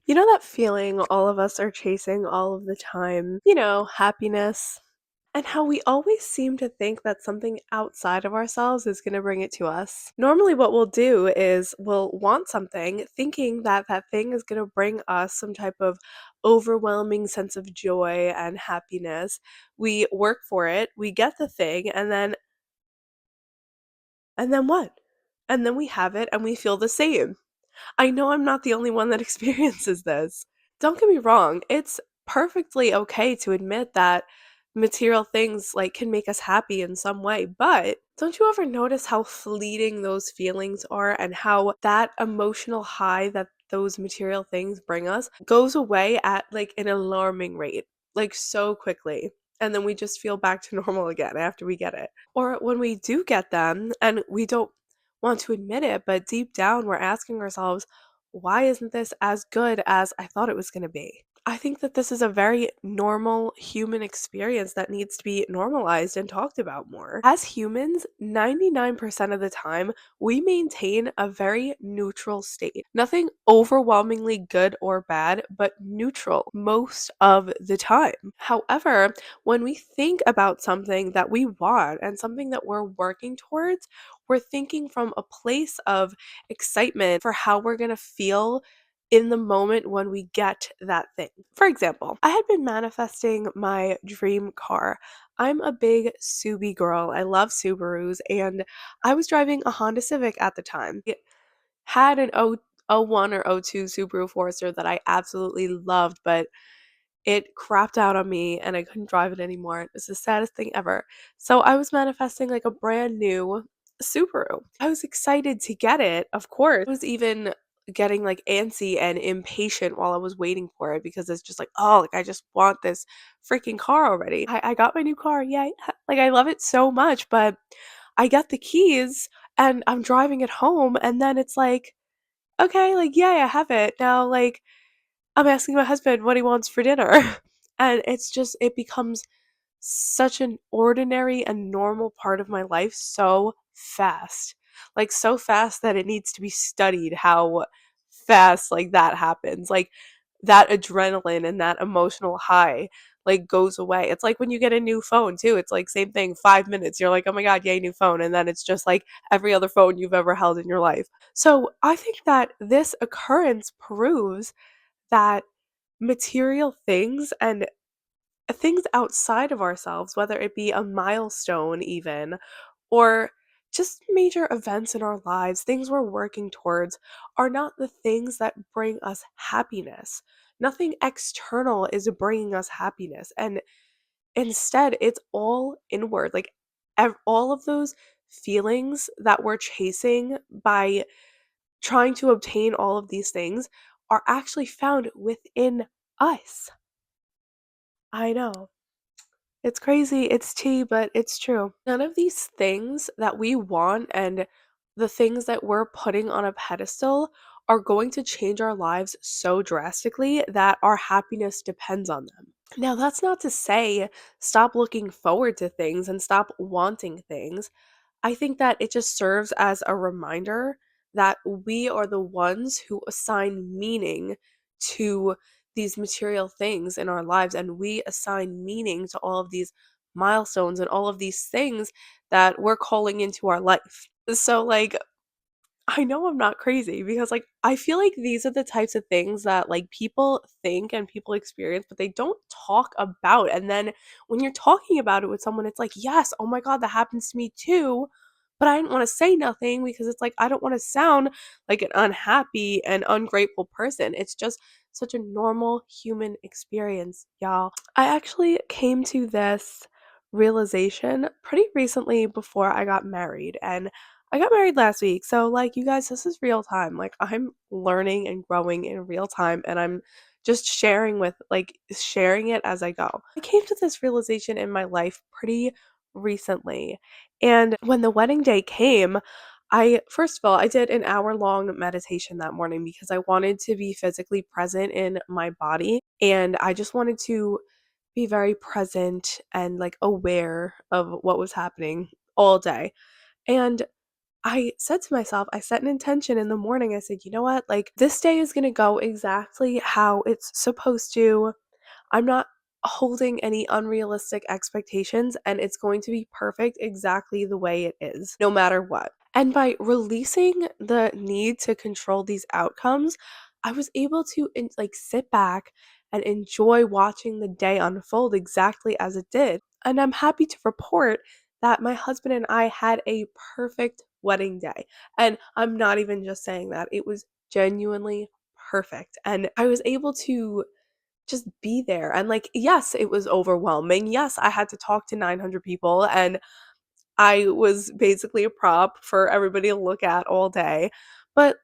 You know that feeling all of us are chasing all of the time? Happiness. And how we always seem to think that something outside of ourselves is going to bring it to us. Normally, what we'll do is we'll want something thinking that that thing is going to bring us some type of overwhelming sense of joy and happiness. We work for it, we get the thing, and then what? And then we have it and we feel the same. I know I'm not the only one that experiences this. Don't get me wrong, it's perfectly okay to admit that material things like can make us happy in some way, but don't you ever notice how fleeting those feelings are and how that emotional high that those material things bring us goes away at like an alarming rate, like so quickly. And then we just feel back to normal again after we get it. Or when we do get them and we don't want to admit it, but deep down we're asking ourselves, why isn't this as good as I thought it was going to be? I think that this is a very normal human experience that needs to be normalized and talked about more. As humans, 99% of the time, we maintain a very neutral state. Nothing overwhelmingly good or bad, but neutral most of the time. However, when we think about something that we want and something that we're working towards, we're thinking from a place of excitement for how we're going to feel in the moment when we get that thing. For example, I had been manifesting my dream car. I'm a big Subi girl. I love Subarus, and I was driving a Honda Civic at the time. It had an O one or O2 Subaru Forester that I absolutely loved, but it crapped out on me and I couldn't drive it anymore. It was the saddest thing ever. So I was manifesting like a brand new Subaru. I was excited to get it, of course. I was even getting like antsy and impatient while I was waiting for it because it's just like, oh, like I just want this freaking car already. I got my new car. Yay. Like I love it so much, but I got the keys and I'm driving it home and then it's like, okay, like, yay, I have it. Now, like, I'm asking my husband what he wants for dinner. And it's just, it becomes such an ordinary and normal part of my life so fast. Like, so fast that it needs to be studied how fast, like, that happens. Like, that adrenaline and that emotional high, like, goes away. It's like when you get a new phone, too. It's like, same thing, 5 minutes. You're like, oh my God, yay, new phone. And then it's just like every other phone you've ever held in your life. So I think that this occurrence proves that material things and things outside of ourselves, whether it be a milestone even, or just major events in our lives, things we're working towards, are not the things that bring us happiness. Nothing external is bringing us happiness. And instead, it's all inward. Like all of those feelings that we're chasing by trying to obtain all of these things are actually found within us. I know. It's crazy, it's tea, but it's true. None of these things that we want and the things that we're putting on a pedestal are going to change our lives so drastically that our happiness depends on them. Now, that's not to say stop looking forward to things and stop wanting things. I think that it just serves as a reminder that we are the ones who assign meaning to these material things in our lives, and we assign meaning to all of these milestones and all of these things that we're calling into our life. So, like, I know I'm not crazy because like I feel like these are the types of things that like people think and people experience but they don't talk about. And then when you're talking about it with someone it's like, "Yes, oh my god, that happens to me too." But I didn't want to say nothing because it's like I don't want to sound like an unhappy and ungrateful person. It's just such a normal human experience, y'all. I actually came to this realization pretty recently before I got married and I got married last week. So like you guys, this is real time. Like I'm learning and growing in real time and I'm just sharing it as I go. I came to this realization in my life pretty recently. And when the wedding day came, I first of all, I did an hour-long meditation that morning because I wanted to be physically present in my body and I just wanted to be very present and like aware of what was happening all day. And I said to myself, I set an intention in the morning. I said, you know what? Like, this day is going to go exactly how it's supposed to. I'm not holding any unrealistic expectations, and it's going to be perfect exactly the way it is, no matter what. And by releasing the need to control these outcomes, I was able to like sit back and enjoy watching the day unfold exactly as it did. And I'm happy to report that my husband and I had a perfect wedding day. And I'm not even just saying that, it was genuinely perfect. And I was able to just be there. And like, yes, it was overwhelming. Yes, I had to talk to 900 people and I was basically a prop for everybody to look at all day. But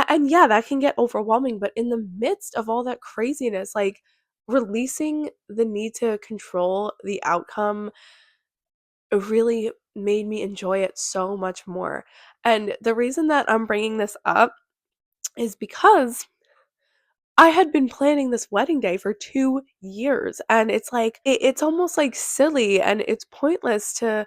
and yeah, that can get overwhelming, but in the midst of all that craziness, like releasing the need to control the outcome really made me enjoy it so much more. And the reason that I'm bringing this up is because I had been planning this wedding day for 2 years, and it's like it's almost, like, silly and it's pointless to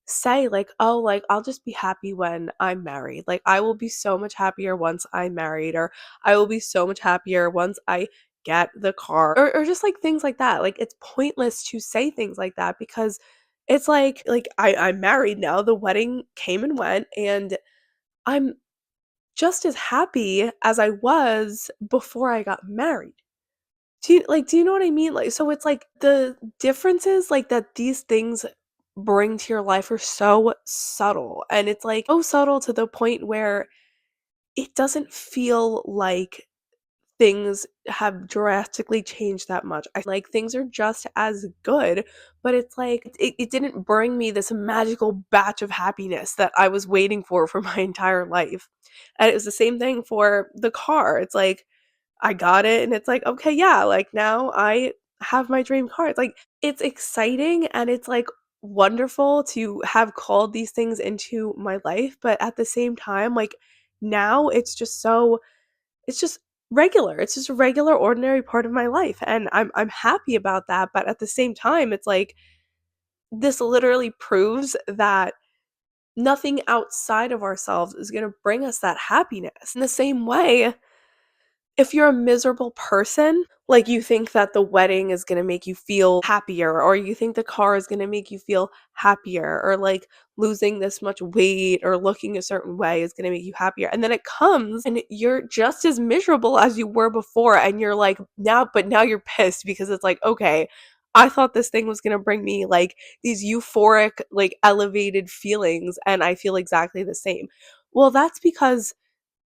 say, like, "Oh, like, I'll just be happy when I'm married." Like, "I will be so much happier once I'm married," or, "I will be so much happier once I get the car," or just, like, things like that. Like, it's pointless to say things like that because it's like, I'm married now, the wedding came and went, and I'm just as happy as I was before I got married. Do you know what I mean? Like, so it's like the differences, like, that these things bring to your life are so subtle, and it's, like, so subtle to the point where it doesn't feel like things have drastically changed that much. I like things are just as good, but it's like it didn't bring me this magical batch of happiness that I was waiting for my entire life. And it was the same thing for the car. It's like I got it and it's like, okay, yeah, like now I have my dream car. It's like it's exciting and it's like wonderful to have called these things into my life, but at the same time, like now it's just regular. It's just a regular ordinary part of my life and I'm happy about that, but at the same time, it's like this literally proves that nothing outside of ourselves is going to bring us that happiness. In the same way, if you're a miserable person, like you think that the wedding is gonna make you feel happier, or you think the car is gonna make you feel happier, or like losing this much weight or looking a certain way is gonna make you happier. And then it comes and you're just as miserable as you were before. And you're like, now you're pissed because it's like, okay, I thought this thing was gonna bring me like these euphoric, like elevated feelings, and I feel exactly the same. Well, that's because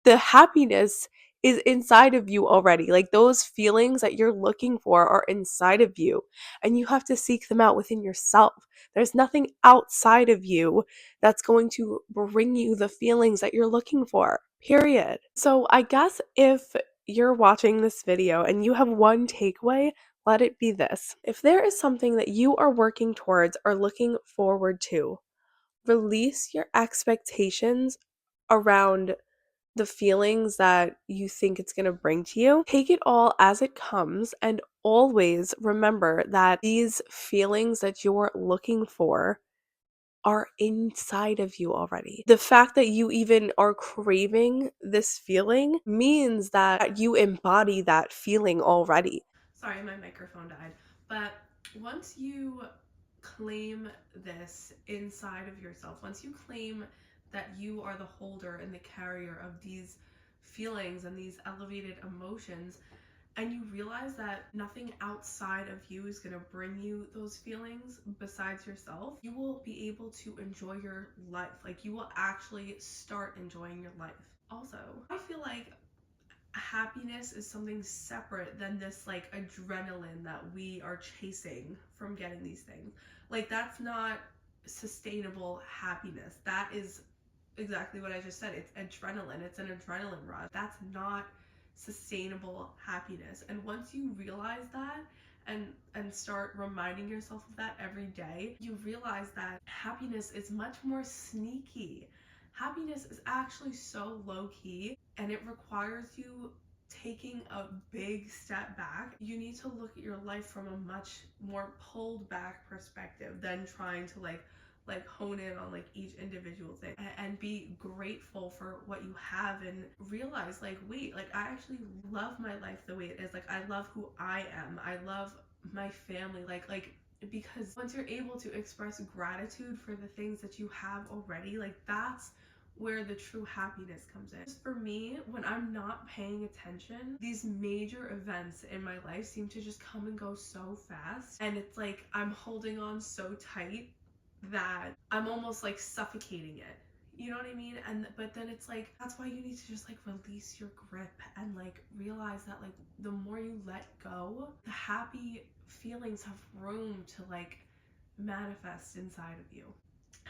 the happiness is inside of you already. Like those feelings that you're looking for are inside of you, and you have to seek them out within yourself. There's nothing outside of you that's going to bring you the feelings that you're looking for, period. So, I guess if you're watching this video and you have one takeaway, let it be this. If there is something that you are working towards or looking forward to, release your expectations around the feelings that you think it's going to bring to you. Take it all as it comes and always remember that these feelings that you're looking for are inside of you already. The fact that you even are craving this feeling means that you embody that feeling already. Sorry, my microphone died. But once you claim this inside of yourself, once you claim that you are the holder and the carrier of these feelings and these elevated emotions, and you realize that nothing outside of you is going to bring you those feelings besides yourself, you will be able to enjoy your life. Like you will actually start enjoying your life. Also, I feel like happiness is something separate than this like adrenaline that we are chasing from getting these things. Like that's not sustainable happiness. That is exactly what I just said. It's adrenaline. It's an adrenaline rush. That's not sustainable happiness. And once you realize that and start reminding yourself of that every day, you realize that happiness is much more sneaky. Happiness is actually so low key and it requires you taking a big step back. You need to look at your life from a much more pulled back perspective than trying to like like hone in on like each individual thing and be grateful for what you have, and realize like, wait, like I actually love my life the way it is. Like I love who I am. I love my family. Like because once you're able to express gratitude for the things that you have already, like that's where the true happiness comes in. Just for me, when I'm not paying attention, these major events in my life seem to just come and go so fast, and it's like I'm holding on so tight that I'm almost like suffocating it. You know what I mean? And but then it's like, that's why you need to just like release your grip and like realize that like the more you let go, the happy feelings have room to like manifest inside of you.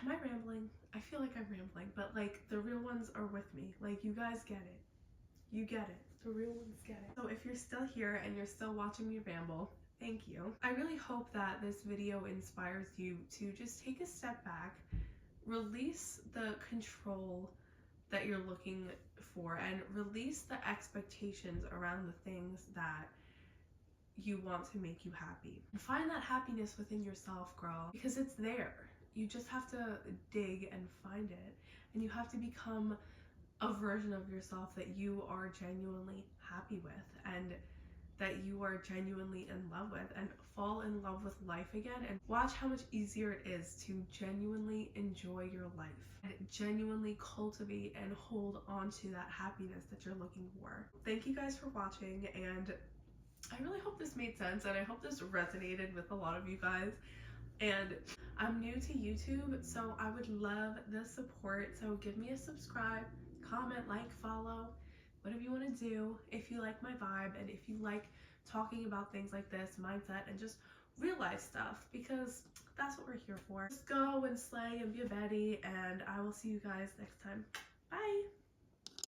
Am I rambling? I feel like I'm rambling, but like the real ones are with me. Like you guys get it. You get it. The real ones get it. So if you're still here and you're still watching me ramble, thank you. I really hope that this video inspires you to just take a step back, release the control that you're looking for, and release the expectations around the things that you want to make you happy. Find that happiness within yourself, girl, because it's there. You just have to dig and find it, and you have to become a version of yourself that you are genuinely happy with and that you are genuinely in love with, and fall in love with life again, and watch how much easier it is to genuinely enjoy your life and genuinely cultivate and hold on to that happiness that you're looking for. Thank you guys for watching, and I really hope this made sense, and I hope this resonated with a lot of you guys. And I'm new to YouTube, so I would love the support. So give me a subscribe, comment, like, follow, whatever you want to do if you like my vibe and if you like talking about things like this, mindset, and just real life stuff, because that's what we're here for. Just go and slay and be a Betty, and I will see you guys next time. Bye!